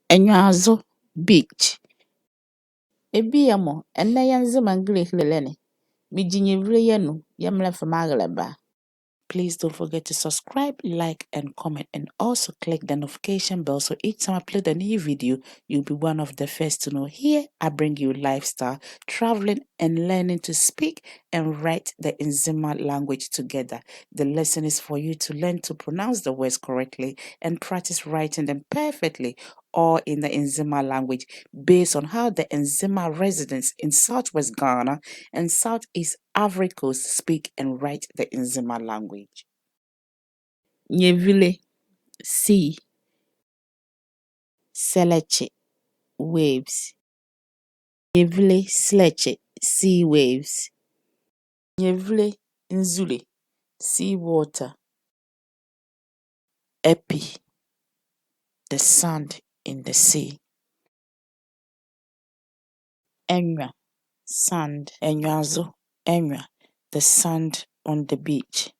Enyoazo Beach. Ebiyamo ene Nzema hileleni. Mijinyevile yenu yemle famagleba. Please don't forget to subscribe, like, and comment, and also click the notification bell so each time I upload a new video, you'll be one of the first to know. Here, I bring you lifestyle, traveling, and learning to speak and write the Nzema language together. The lesson is for you to learn to pronounce the words correctly and practice writing them perfectly, all in the Nzema language, based on how the Nzema residents in Southwest Ghana and Southeast Ivory Coast speak and write the Nzema language. Nyevile, sea. Seleche, waves. Nyevile, sleche, sea waves. Nyevile, nzule, sea water. Epi, the sand in the sea. Enwa, sand. Enwazo, enwa, the sand on the beach.